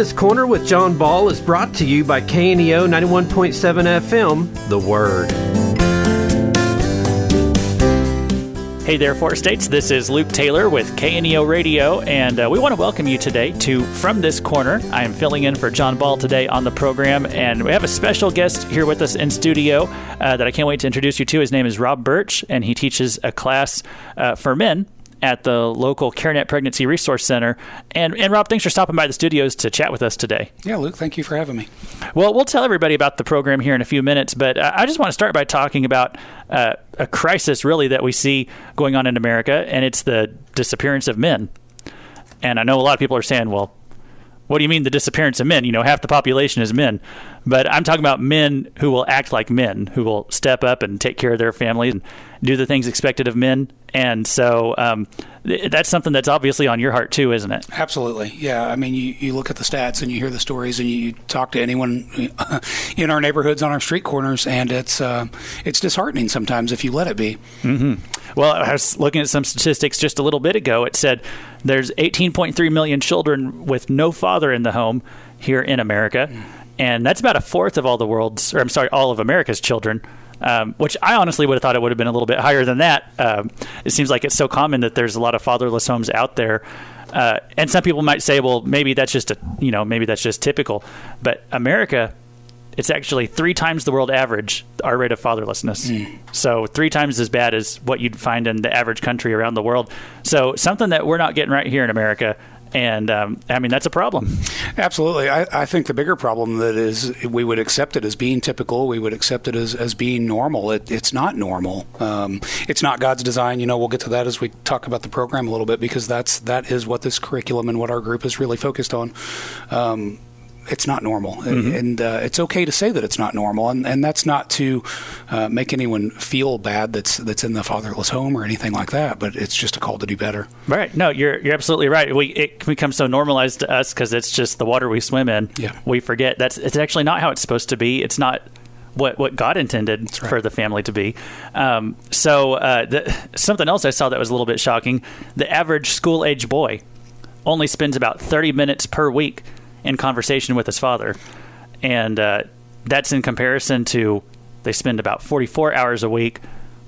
This Corner with John Ball is brought to you by KNEO 91.7 FM, The Word. Hey there, Forest States. This is Luke Taylor with KNEO Radio, and we want to welcome you today to From This Corner. I am filling in for John Ball today on the program, and we have a special guest here with us in studio that I can't wait to introduce you to. His name is Rob Birch, and he teaches a class for men at the local CareNet Pregnancy Resource Center. And Rob, thanks for stopping by the studios to chat with us today. Yeah, Luke, thank you for having me. Well, we'll tell everybody about the program here in a few minutes, but I just want to start by talking about a crisis, really, that we see going on in America, and it's the disappearance of men. And I know a lot of people are saying, well, what do you mean the disappearance of men? You know, half the population is men. But I'm talking about men who will act like men, who will step up and take care of their families and do the things expected of men. And so that's something that's obviously on your heart too, isn't it? Absolutely. Yeah. I mean, you look at the stats and you hear the stories and you talk to anyone in our neighborhoods on our street corners, and it's disheartening sometimes if you let it be. Mm-hmm. Well, I was looking at some statistics just a little bit ago. It said there's 18.3 million children with no father in the home here in America. And that's about a fourth of all of America's children. Which I honestly would have thought it would have been a little bit higher than that. It seems like it's so common that there's a lot of fatherless homes out there. And some people might say, well, maybe that's just typical. But America, it's actually 3 times the world average, our rate of fatherlessness. So 3 times as bad as what you'd find in the average country around the world. So something that we're not getting right here in America. And, I mean, that's a problem. Absolutely. I think the bigger problem that is we would accept it as being typical. We would accept it as being normal. It's not normal. It's not God's design. You know, we'll get to that as we talk about the program a little bit, because that is what this curriculum and what our group is really focused on. It's not normal. Mm-hmm. And it's okay to say that it's not normal. And that's not to make anyone feel bad that's in the fatherless home or anything like that, but it's just a call to do better. Right. No, you're absolutely right. It becomes so normalized to us because it's just the water we swim in. Yeah. We forget it's actually not how it's supposed to be. It's not what God intended for the family to be. Something else I saw that was a little bit shocking, the average school-age boy only spends about 30 minutes per week in conversation with his father. And that's in comparison to they spend about 44 hours a week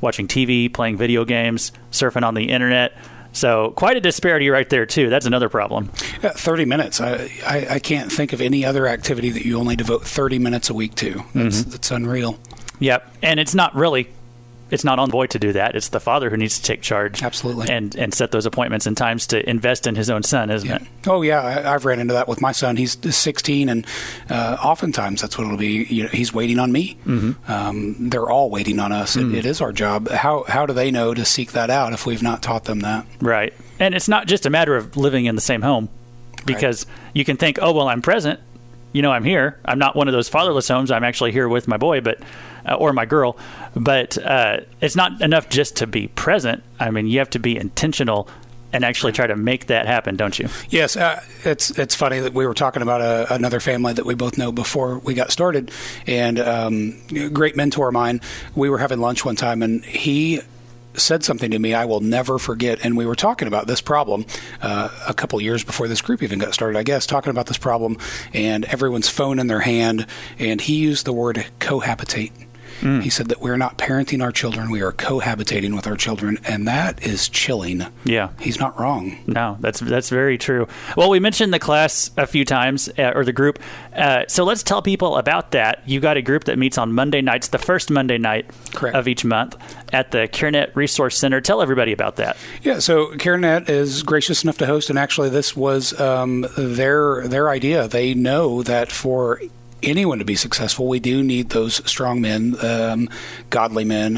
watching TV, playing video games, surfing on the internet. So quite a disparity right there, too. That's another problem. 30 minutes. I can't think of any other activity that you only devote 30 minutes a week to. That's unreal. Yep. And it's not on the boy to do that. It's the father who needs to take charge. Absolutely. And set those appointments and times to invest in his own son, isn't it? Oh, yeah. I've ran into that with my son. He's 16, and oftentimes that's what it'll be. You know, he's waiting on me. Mm-hmm. They're all waiting on us. Mm-hmm. It is our job. How do they know to seek that out if we've not taught them that? Right. And it's not just a matter of living in the same home, because you can think, oh, well, I'm present. You know, I'm here. I'm not one of those fatherless homes. I'm actually here with my boy, or my girl. But it's not enough just to be present. I mean, you have to be intentional and actually try to make that happen, don't you? Yes. It's funny that we were talking about another family that we both know before we got started, and a great mentor of mine. We were having lunch one time, and he said something to me I will never forget. And we were talking about this problem a couple years before this group even got started, I guess, talking about this problem and everyone's phone in their hand. And he used the word cohabitate. He said that we're not parenting our children, we are cohabitating with our children, and that is chilling. Yeah. He's not wrong. No, that's very true. Well, we mentioned the class a few times, or the group, so let's tell people about that. You got a group that meets on Monday nights, the first Monday night of each month at the CareNet Resource Center. Tell everybody about that. Yeah, so CareNet is gracious enough to host, and actually this was their idea. They know that for anyone to be successful, we do need those strong men, godly men,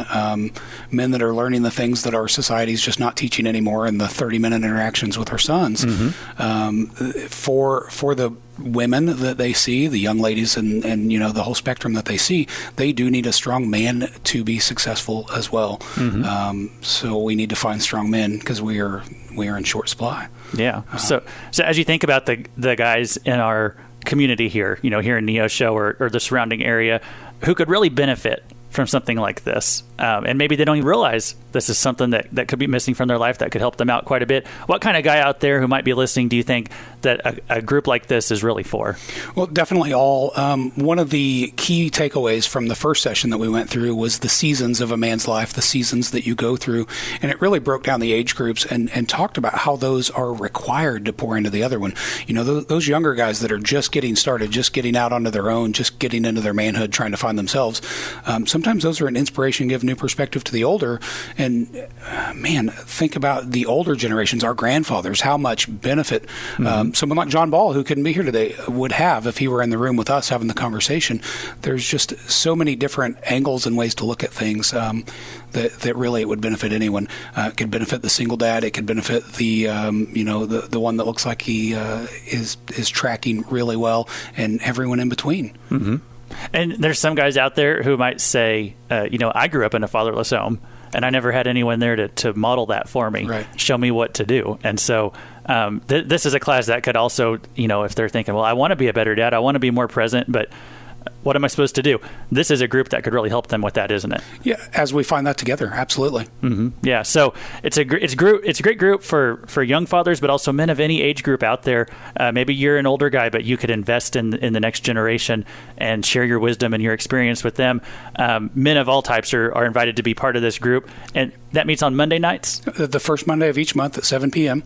men that are learning the things that our society is just not teaching anymore in the 30-minute interactions with our sons. Mm-hmm. For the women that they see, the young ladies and you know, the whole spectrum that they see, they do need a strong man to be successful as well. Mm-hmm. So we need to find strong men because we are in short supply. Yeah. So as you think about the guys in our community here, you know, here in Neosho or the surrounding area, who could really benefit from something like this. And maybe they don't even realize this is something that could be missing from their life that could help them out quite a bit. What kind of guy out there who might be listening do you think that a group like this is really for? Well, definitely all. One of the key takeaways from the first session that we went through was the seasons of a man's life, the seasons that you go through. And it really broke down the age groups and talked about how those are required to pour into the other one. You know, those younger guys that are just getting started, just getting out onto their own, just getting into their manhood, trying to find themselves. Sometimes those are an inspiration, give new perspective to the older. And man, think about the older generations, our grandfathers, how much benefit someone like John Ball, who couldn't be here today, would have if he were in the room with us having the conversation. There's just so many different angles and ways to look at things that really it would benefit anyone. It could benefit the single dad. It could benefit the the one that looks like he is tracking really well, and everyone in between. Mm-hmm. And there's some guys out there who might say, I grew up in a fatherless home, and I never had anyone there to model that for me, right. Show me what to do. And so this is a class that could also, if they're thinking, well, I want to be a better dad, I want to be more present, but what am I supposed to do? This is a group that could really help them with that, isn't it? Yeah, as we find that together, absolutely. Mm-hmm. Yeah, so it's a great group for young fathers, but also men of any age group out there. Maybe you're an older guy, but you could invest in the next generation and share your wisdom and your experience with them. Men of all types are invited to be part of this group, and that meets on Monday nights? The first Monday of each month at 7 p.m.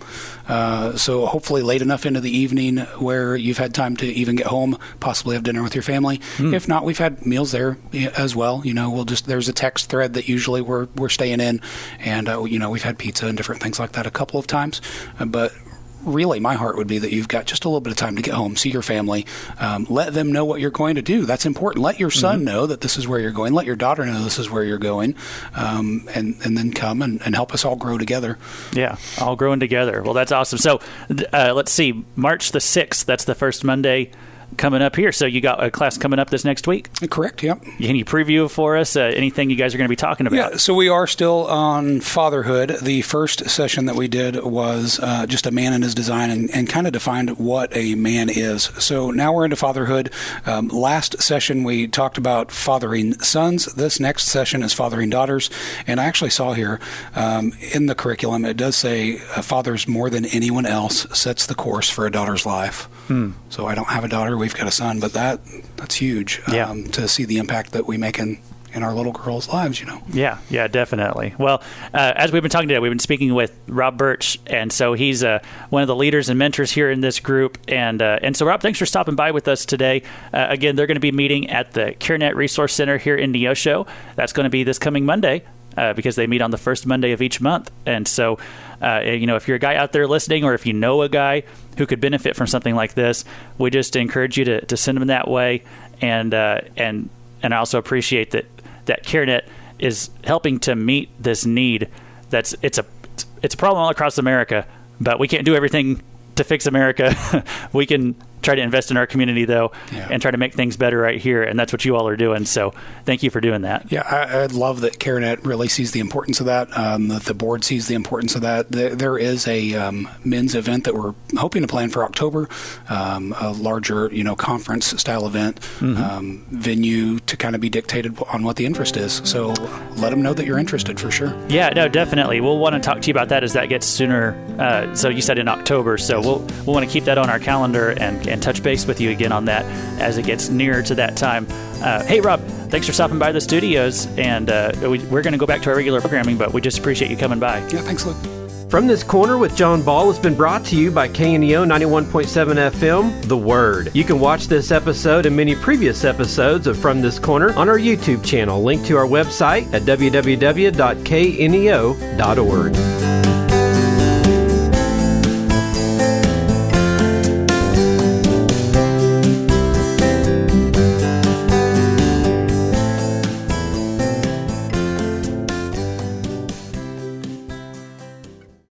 So hopefully late enough into the evening where you've had time to even get home, possibly have dinner with your family. If not, we've had meals there as well. There's a text thread that usually we're staying in, and we've had pizza and different things like that a couple of times. But really, my heart would be that you've got just a little bit of time to get home, see your family, let them know what you're going to do. That's important. Let your son know that this is where you're going. Let your daughter know this is where you're going, and then come and help us all grow together. Yeah, all growing together. Well, that's awesome. So let's see, March the 6th, that's the first Monday coming up here. So you got a class coming up this next week? Correct, yep. Can you preview for us anything you guys are going to be talking about? Yeah, so we are still on fatherhood. The first session that we did was just a man and his design and kind of defined what a man is. So now we're into fatherhood. Last session we talked about fathering sons. This next session is fathering daughters. And I actually saw here in the curriculum, it does say fathers more than anyone else sets the course for a daughter's life. So I don't have a daughter. We've got a son, but that's huge to see the impact that we make in our little girls' lives, Yeah, definitely. Well, as we've been talking today, we've been speaking with Rob Birch, and so he's one of the leaders and mentors here in this group. And so, Rob, thanks for stopping by with us today. Again, they're going to be meeting at the CareNet Resource Center here in Neosho. That's going to be this coming Monday. Because they meet on the first Monday of each month. And so, if you're a guy out there listening, or if you know a guy who could benefit from something like this, we just encourage you to send them that way. And I also appreciate that CareNet is helping to meet this need. It's a problem all across America, but we can't do everything to fix America. We can try to invest in our community, though, and try to make things better right here. And that's what you all are doing. So thank you for doing that. Yeah, I love that CareNet really sees the importance of that, that the board sees the importance of that. There is a men's event that we're hoping to plan for October, a larger, conference-style event, venue to kind of be dictated on what the interest is. So let them know that you're interested for sure. Yeah, no, definitely. We'll want to talk to you about that as that gets sooner. So you said in October, so we'll want to keep that on our calendar and touch base with you again on that as it gets nearer to that time. Hey, Rob, thanks for stopping by the studios, and we're going to go back to our regular programming, but we just appreciate you coming by. Yeah, thanks, Luke. From This Corner with John Ball has been brought to you by KNEO 91.7 FM, The Word. You can watch this episode and many previous episodes of From This Corner on our YouTube channel, linked to our website at www.kneo.org.